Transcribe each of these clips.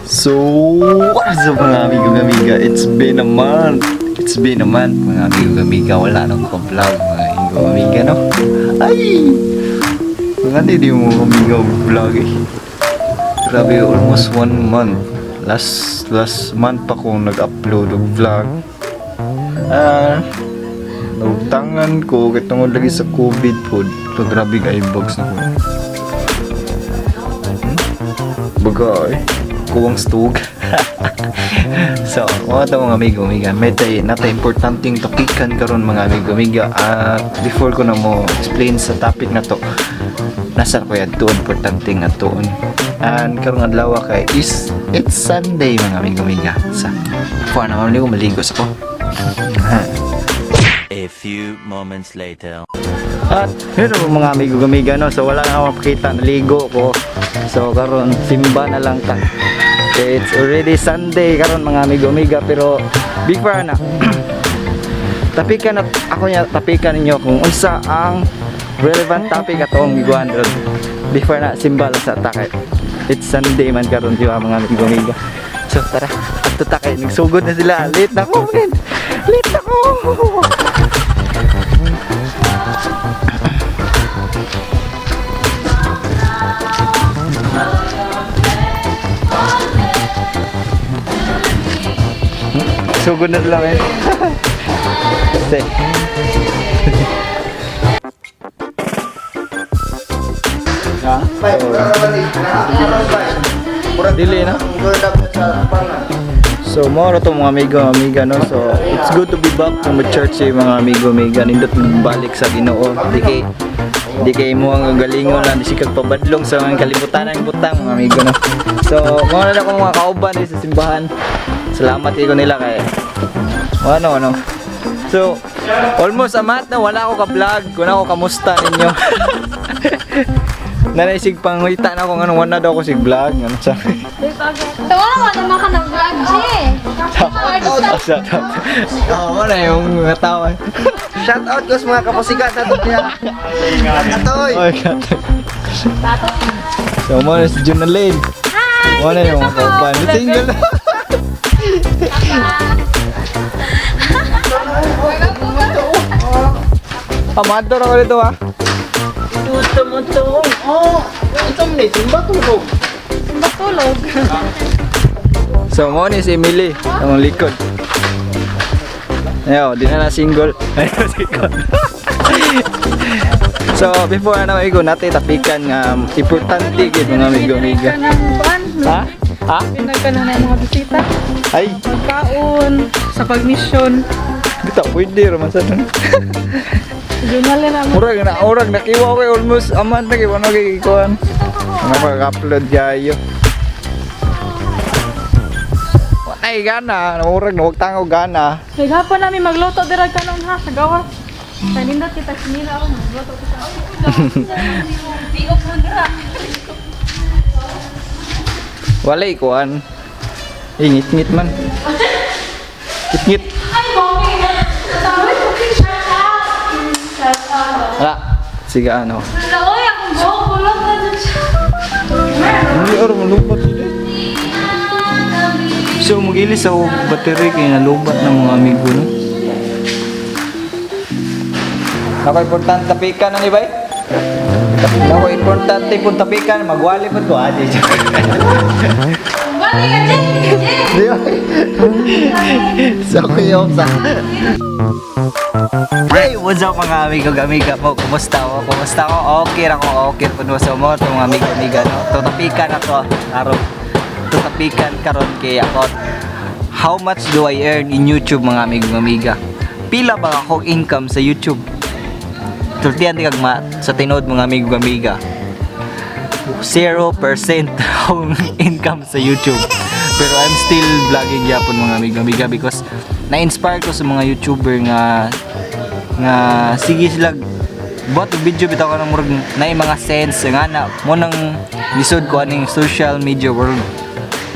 So, what's up mga amigo-amiga? It's been a month. Mga amigo-amiga. Wala nang vlog mga amigo-amiga, no? Ay! Mga hindi mo amigo-vlog eh. Grabe, almost 1 month. Last month pa ko nag-upload ng vlog. Nagtangan ko kitungod lagi sa COVID po. So, grabe ka i-box na ko. Baga eh. Kuwang stug. So, mga amigo-amiga, may importanteng topikan karon mga amigo-amiga. Before ko na mo explain sa topic na to, nasa ko yan to, importanteng atoon. And karong adlaw kay it's Sunday mga amigo-amiga. Sa kuha naman ko maligo sa ko. A few moments later. At yun mga amigo-amiga, no? So wala na ako makita, naligo ko. So karon simba na lang ta. Okay, it's already Sunday karon mga amigo-amiga, pero before na tapikan ninyo kung unsa ang relevant topic atong giguan ron. Before na simba lang sa takay. It's Sunday man karon di ba mga amigo-amiga. So tara, adto ta kay nagsugod na sila. Late na ko. Sugod na lang eh. Kasi dili na. So more to mga amigo-amiga, no. So it's good to be back from the church eh, mga amigo-amiga. Nindot balik sa Ginoo. Di kay mo ang galingon lang, di sikag pabadlong sa mga kalibutan ng butang mga amigo, no. So mga na akong mga kauban sa simbahan. Salamat ko nila kay ano. So almost a month na wala ako ka-vlog. Kung ako kamusta ninyo. Nanaisig pangwita na akong ano, wala daw ako sig vlog. Ano sa? Tawa naman ka ng vlog, Shout out. Wala yung mga tao. Shout out ko sa mga kapasikat sa ito niya. Atoy! Oh my God. So mo na si Junalyn. Wala yung mga kauban. Single na. Amador ako dito ha. Tumutulong. Oh! Ito mo na, simba tulog. Matulog. So mo ni si Emily, ang likod. Ayo, di na single. Ayun, single. So before na igo natin tapikan nga importante gid mga amigo-amiga. Ha? Ha? Pinagkana na mga bisita. Ay, Pagkaon, sa pagmisyon. kita pwede raman sa nun. Junalin naman. Urag nakiwa ko almost aman na kiwa na kikuan. Nga pag-upload kayo. Ay gana, urag na wag tangaw gana. Naghapon namin magluto dirag kanon ha, sa gawas. Kanindot kita sinira ako magluto kita. Tiok man dira. Walay kuan. Ngit-ngit man. Ngit-ngit. Ay, bongi na. Tawag ko shout out. Ala, sige ano. Oy, akong buhok kulot na dun siya. Hindi oro malubat din. So magilis ako battery kay nalubat ng mga amigo no. Ako importante tapikan na ni bay. Ako importante pun tapikan magwali pud ko aje. Balik ka dyan. So kuya sa. Hey, what's up mga amigo-amiga po? Kumusta ako? Okay ra ko. Okay po no sa mga amigo-amiga no. Tapikan ako aron tapikan karon kay ako. How much do I earn in YouTube mga amigo-amiga? Pila ba ako income sa YouTube? Tultian di kagma sa tinod mga amigo-amiga. 0% akong income sa YouTube. Pero I'm still vlogging yapon mga amigo-amiga because na-inspire ko sa mga YouTuber nga sige sila buhat og video bitaw ka ng murag na mga sense nga na mo nang lisod ko aning social media world.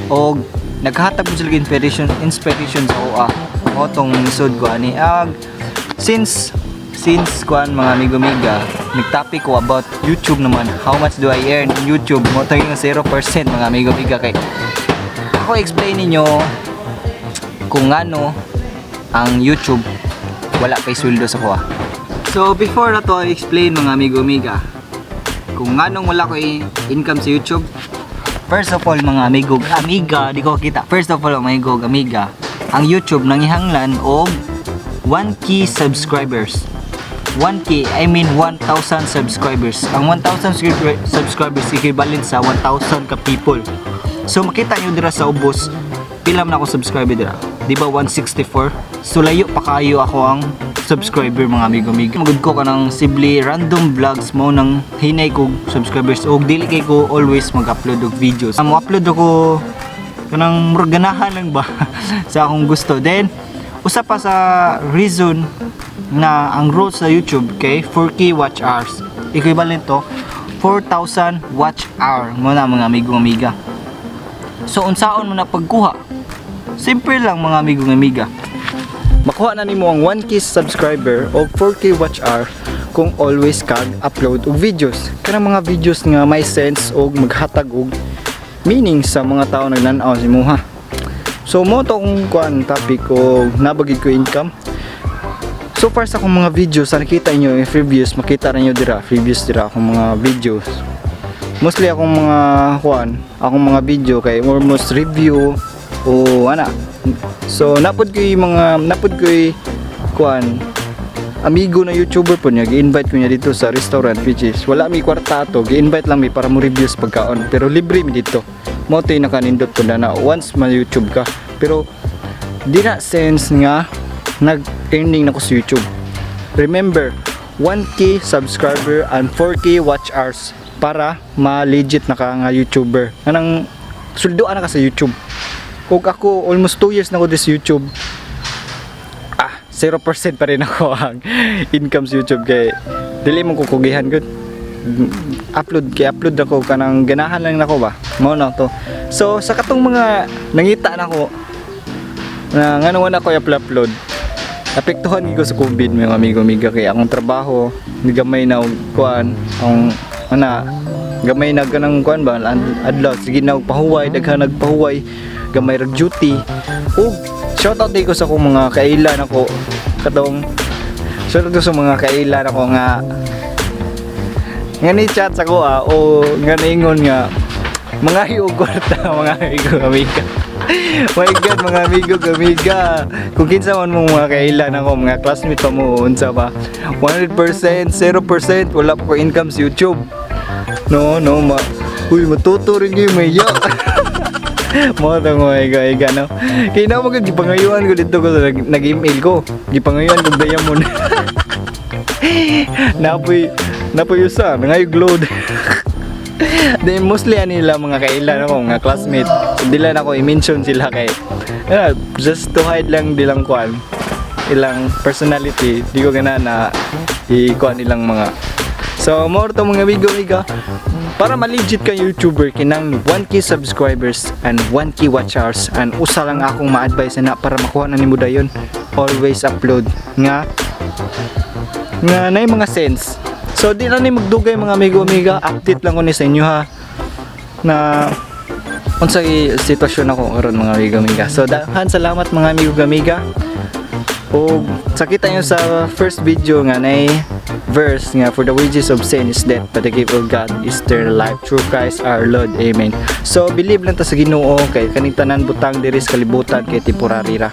O naghahatag mo sila inspiration sa OA. O tong lisod ko ani since kuan mga amigo-amiga nagtopic ko about YouTube naman, how much do I earn in YouTube mo tayo ng 0% mga amigo-amiga kay ako explain ninyo kung ano ang YouTube wala pay sweldo sa kuha. So before na to I explain mga amigo-amiga kung anong wala ko income sa YouTube. First of all mga amigo-amiga, di ko kita. First of all mga amigo-amiga, ang YouTube nangihanglan og 1K subscribers. 1K, I mean 1,000 subscribers. Ang 1,000 subscribers equivalent sa 1,000 ka people. So makita nyo dira sa ubos, pila man ako subscriber dira. Di ba 164? So layo pa kayo ako ang subscriber mga amigo-amigo. Magud ko kanang simple random vlogs mo nang hinay ko subscribers og dili kay ko always mag-upload og videos. Mo-upload ako kanang ganahan lang ba sa akong gusto. Then usa pa sa reason na ang rules sa YouTube kay 4K watch hours. Equivalent to 4,000 watch hour mo na mga amigo-amiga. So unsaon mo na pagkuha? Simple lang mga amigo-amiga. Makuha na nimo ang 1K subscriber o 4K watch hour kung always kag upload og videos. Kanang mga videos nga may sense og maghatag og meaning sa mga tao nagnan-aw sa imuha. So mo to kung kuan topic o nabagid ko income. So far sa akong mga videos sa nakita niyo yung previews, makita ra niyo dira previews dira akong mga videos. Mostly akong mga kuan, akong mga video kay almost review o ana. So napod ko yung kuan amigo na YouTuber po niya, gi-invite ko niya dito sa restaurant which is wala mi kwarta to, gi-invite lang mi para mo reviews pagkaon pero libre mi dito. Mo to yung nakanindot ko na once ma YouTube ka pero di na sense nga nag-earning na ko sa YouTube. Remember 1K subscriber and 4K watch hours para ma-legit na ka nga YouTuber. Anang sulduan na ka sa YouTube. Kung ako almost 2 years na ko this YouTube, 0% pa rin ako ang income sa YouTube kay dili mo kukugihan gud. Upload ako kanang ganahan lang nako ba. Mao na to. So sa katong mga nangita nako na ngano na ko i-upload. Apektuhan ko sa COVID mga amigo-amiga kay akong trabaho ni gamay na og kuan ang gamay na ganang kuan ba adlaw sige na og pahuway daghan nagpahuway gamay rag duty. Og shoutout ko sa akong mga kailan ako katong shoutout ko sa mga kailan ako nga ni chat sa ko o nga naingon nga mga hiog kwarta mga amigo-amiga. My God mga amigo-amiga, kung kinsa man mo mga kailan ako mga classmate pa mo unsa ba 100% 0% wala pa ko income sa YouTube. No uy matuto rin yung maya. Mo to mga iga no. Kaya na mo gipangayuan ko dito ko nag-email ko. Gipangayuan ko diamond. Napoy usa nangayog load. Then mostly nila mga kailan ako mga classmate. So, dila na ko i-mention sila kay just to hide lang dilang kuan ilang personality. Di ko gana na i-kuan ilang mga. So more to mga amigo-amiga. Para ma-legit ka YouTuber kinang 1K subscribers and 1K watch hours and usa lang akong ma-advise na para makuha na nimo dayon. Always upload nga na mga sense. So di na ni magdugay mga amigo-amiga, update lang ko ni sa inyo ha na unsay sitwasyon ako karon mga amigo-amiga. So dahan salamat mga amigo-amiga. O sakita nyo sa first video nga na verse nga for the wages of sin is death but the gift of God is eternal life through Christ our Lord. Amen. So believe lang ta sa Ginoo kay kaning tanan butang diri sa kalibutan kay temporary ra.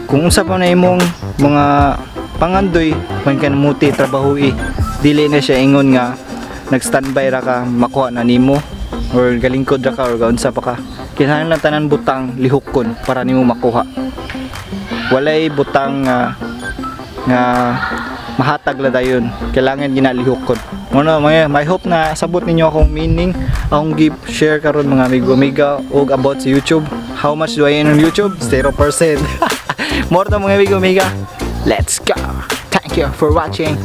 Kung unsa pa na imong mga pangandoy pangkanmuti trabahoy dili na siya ingon nga nag-standby ra ka makuha na nimo or galingkod ra ka or unsa pa ka. Kinahanglan lang tanan butang lihokon para nimo makuha. Walay butang nga mahatag la dayon, kailangan ginalihokon. Ano may hope na sabot ninyo akong meaning akong give share karon mga amigo-amiga og about sa YouTube. How much do I earn on YouTube? 0%. More to mga amigo-amiga. Let's go. Thank you for watching.